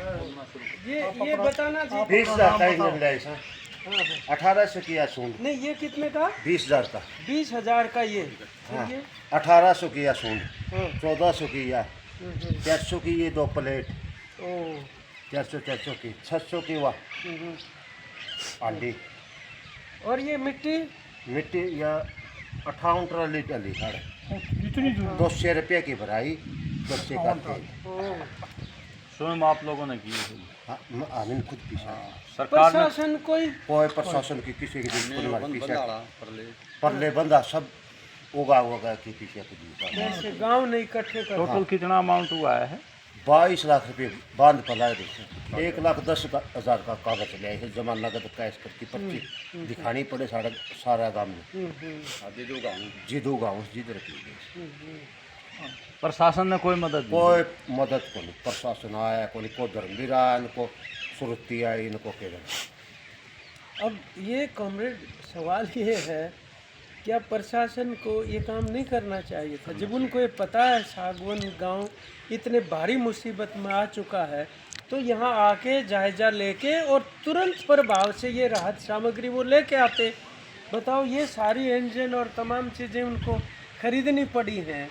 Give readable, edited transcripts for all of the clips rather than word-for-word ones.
ये बताना जी। 20,000 का इंजन ले ऐसा 1800 की या सूंड नहीं, ये कितने का? 20,000 का 20,000 का ये। हाँ ये 1800 की या सूंड हाँ। 1400 की या 400 की ये 2 प्लेट ओ 400 की 600 की वाह आंडी और ये मिट्टी मिट्टी या 58 ट्राली डली साढ़े इतनी दूर 200 रुपये की भराई 200 का तेल ओ स्वयं आप लोगों ने की है। हाँ, आमीन खुद पीछा सरकार ने प्रशासन कोई कोई प्रशासन की किसी की पीछा परले बंदा सब उगा उगा के पीछे को दी ऐसे गांव नहीं इकट्ठे कर। टोटल कितना अमाउंट हुआ है? 22 लाख रुपये बांध पलाए थे 1,10,000 का कागज ले आए जमा नगद कैश करके पर्ची दिखानी पड़े सारा गांव में जिदू गाँव जिधर की गई प्रशासन ने कोई मदद दी? कोई मदद को नहीं प्रशासन आया को नहीं को धर्मवीर आया इनको सुरती आई इनको केवल अब ये कॉमरेड सवाल ये है, क्या प्रशासन को ये काम नहीं करना चाहिए था? जब उनको ये पता है सागवन गांव इतने भारी मुसीबत में आ चुका है, तो यहाँ आके जायजा लेके और तुरंत प्रभाव से ये राहत सामग्री वो लेके आते। बताओ, ये सारी इंजन और तमाम चीज़ें उनको खरीदनी पड़ी हैं,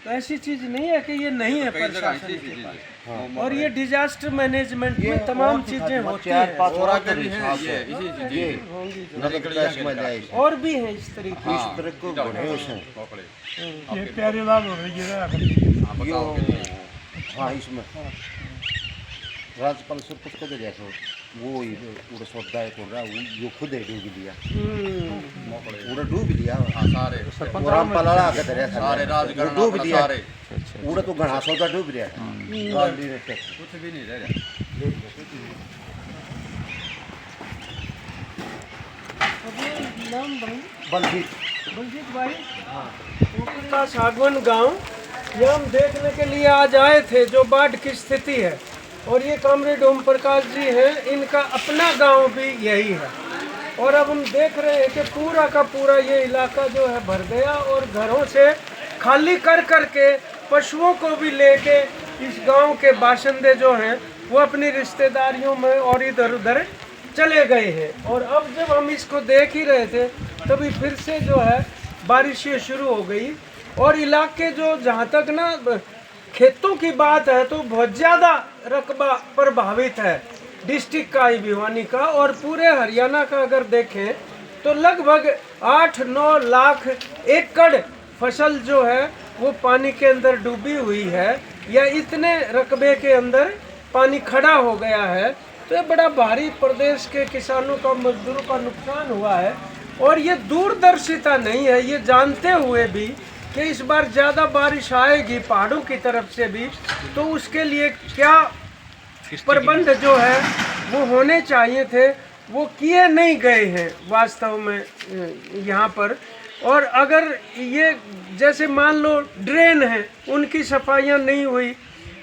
तो ऐसी चीज़ नहीं है कि ये नहीं है प्रशासन के पास। और ये डिजास्टर मैनेजमेंट में तमाम चीज़ें होती हैं, और भी हैं इस तरीके इस तरह को बने हैं ये प्यारे लाल हो रही है। हाँ इसमें राज्यपाल सब कुछ कर जैसे वो ही उड़ा सौदा है कौन रहा वो खुद ही डूब लिया उड़ा डूब लिया सरपंच रामपाला आगे तेरे सारे राजकारण डूब लिया उड़ा तो घना सौदा डूब लिया कुछ भी नहीं रह नाम बलजीत भाई का सागवन गांव ये हम देखने के लिए आज आए थे, जो बाढ़ की स्थिति है। और ये कॉमरेड ओम प्रकाश जी हैं, इनका अपना गांव भी यही है। और अब हम देख रहे हैं कि पूरा का पूरा ये इलाका जो है भर गया, और घरों से खाली कर करके पशुओं को भी लेके इस गांव के बाशिंदे जो हैं वो अपनी रिश्तेदारियों में और इधर उधर चले गए हैं। और अब जब हम इसको देख ही रहे थे तभी फिर से जो है बारिशें शुरू हो गई। और इलाके जो जहाँ तक ना खेतों की बात है तो बहुत ज़्यादा रकबा प्रभावित है डिस्ट्रिक्ट का ही, भिवानी का, और पूरे हरियाणा का अगर देखें तो लगभग 8-9 लाख एकड़ फसल जो है वो पानी के अंदर डूबी हुई है, या इतने रकबे के अंदर पानी खड़ा हो गया है। तो ये बड़ा भारी प्रदेश के किसानों का, मजदूरों का नुकसान हुआ है। और ये दूरदर्शिता नहीं है, ये जानते हुए भी कि इस बार ज़्यादा बारिश आएगी पहाड़ों की तरफ से भी, तो उसके लिए क्या प्रबंध जो है वो होने चाहिए थे, वो किए नहीं गए हैं वास्तव में यहाँ पर। और अगर ये जैसे मान लो ड्रेन है, उनकी सफाइयाँ नहीं हुई,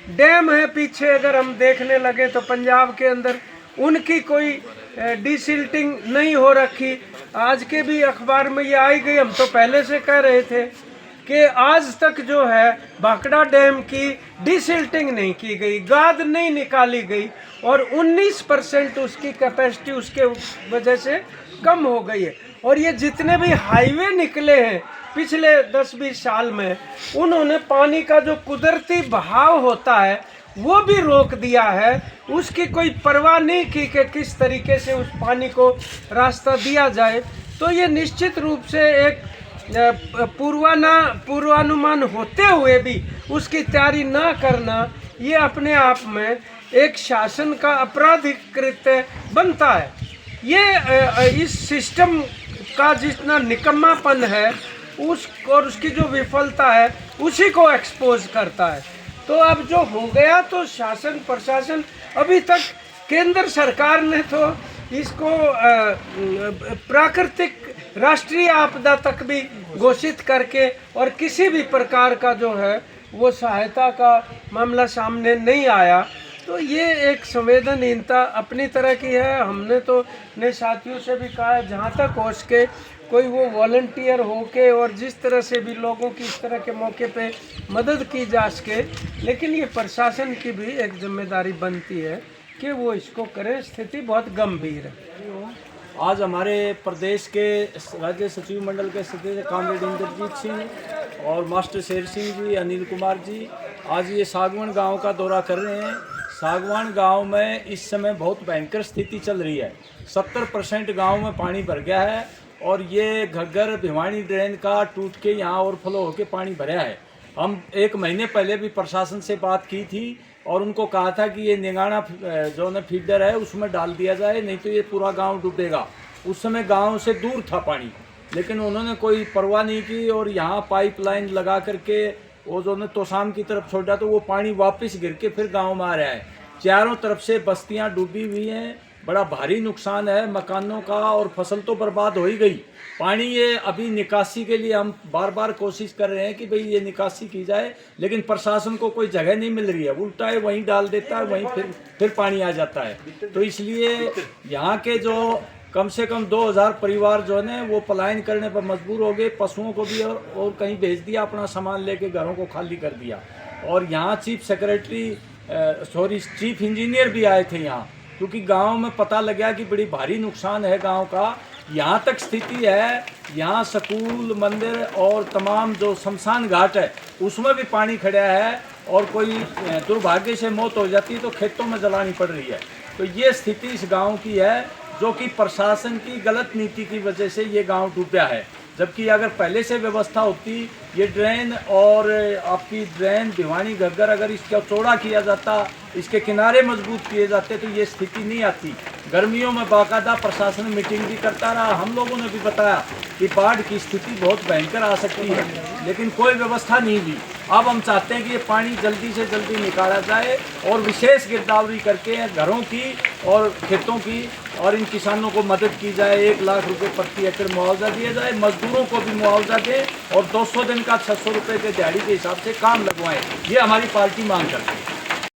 डैम है पीछे अगर हम देखने लगे तो पंजाब के अंदर, उनकी कोई डिसिल्टिंग नहीं हो रखी। आज के भी अखबार में ये आई गई, हम तो पहले से कह रहे थे कि आज तक जो है भाखड़ा डैम की डिसिल्टिंग नहीं की गई, गाद नहीं निकाली गई, और 19% उसकी कैपेसिटी उसके वजह से कम हो गई है। और ये जितने भी हाईवे निकले हैं पिछले 10-20 साल में, उन्होंने पानी का जो कुदरती बहाव होता है वो भी रोक दिया है। उसकी कोई परवाह नहीं की कि किस तरीके से उस पानी को रास्ता दिया जाए। तो ये निश्चित रूप से एक पूर्वानुमान होते हुए भी उसकी तैयारी ना करना, ये अपने आप में एक शासन का अपराधिक कृत्य बनता है। ये इस सिस्टम का जितना निकम्मापन है और उसकी जो विफलता है उसी को एक्सपोज करता है। तो अब जो हो गया, तो शासन प्रशासन, अभी तक केंद्र सरकार ने तो इसको प्राकृतिक राष्ट्रीय आपदा तक भी घोषित करके और किसी भी प्रकार का जो है वो सहायता का मामला सामने नहीं आया। तो ये एक संवेदनहीनता अपनी तरह की है। हमने तो अपने साथियों से भी कहा है, जहाँ तक हो सके कोई वो वॉलंटियर होके और जिस तरह से भी लोगों की इस तरह के मौके पे मदद की जा सके, लेकिन ये प्रशासन की भी एक जिम्मेदारी बनती है कि वो इसको करे। स्थिति बहुत गंभीर है। आज हमारे प्रदेश के राज्य सचिव मंडल के सदस्य कॉमरेड इंद्रजीत सिंह और मास्टर शेर सिंह जी, अनिल कुमार जी आज ये सागवान गांव का दौरा कर रहे हैं। सागवान गांव में इस समय बहुत भयंकर स्थिति चल रही है। 70% गांव में पानी भर गया है और ये घग्गर भिवानी ड्रेन का टूट के यहाँ ओवरफ्लो होकर पानी भरा है। हम 1 महीने पहले भी प्रशासन से बात की थी और उनको कहा था कि ये निगाना जो न फीडर है उसमें डाल दिया जाए, नहीं तो ये पूरा गांव डूबेगा। उस समय गांव से दूर था पानी, लेकिन उन्होंने कोई परवाह नहीं की और यहाँ पाइपलाइन लगा करके वो जो ने तोशाम की तरफ छोड़ा तो वो पानी वापस गिर के फिर गांव में आ रहा है। चारों तरफ से बस्तियां डूबी हुई हैं, बड़ा भारी नुकसान है मकानों का और फसल तो बर्बाद हो ही गई। पानी ये अभी निकासी के लिए हम बार बार कोशिश कर रहे हैं कि भाई ये निकासी की जाए, लेकिन प्रशासन को कोई जगह नहीं मिल रही है। उल्टा है वहीं डाल देता है, वहीं फिर पानी आ जाता है। तो इसलिए यहाँ के जो कम से कम 2000 परिवार जो है वो पलायन करने पर मजबूर हो गए। पशुओं को भी और कहीं भेज दिया, अपना सामान लेके घरों को खाली कर दिया। और यहाँ चीफ इंजीनियर भी आए थे यहाँ, क्योंकि गांव में पता लगा कि बड़ी भारी नुकसान है गांव का। यहाँ तक स्थिति है, यहाँ स्कूल, मंदिर और तमाम जो शमशान घाट है उसमें भी पानी खड़ा है और कोई दुर्भाग्य से मौत हो जाती है तो खेतों में जलानी पड़ रही है। तो ये स्थिति इस गांव की है, जो कि प्रशासन की गलत नीति की वजह से ये गांव डूबा है। जबकि अगर पहले से व्यवस्था होती, ये ड्रेन और आपकी ड्रेन भिवानी घग्गर अगर इसका चौड़ा किया जाता, इसके किनारे मजबूत किए जाते तो ये स्थिति नहीं आती। गर्मियों में बाकायदा प्रशासन मीटिंग भी करता रहा, हम लोगों ने भी बताया कि बाढ़ की स्थिति बहुत भयंकर आ सकती है, लेकिन कोई व्यवस्था नहीं हुई। अब हम चाहते हैं कि ये पानी जल्दी से जल्दी निकाला जाए और विशेष गिरदावरी करके घरों की और खेतों की और इन किसानों को मदद की जाए। 1 लाख रुपए प्रति एकड़ मुआवजा दिया जाए, मजदूरों को भी मुआवजा दें और 200 दिन का 600 रुपये के दिहाड़ी के हिसाब से काम लगवाएं। ये हमारी पार्टी मांग करती है।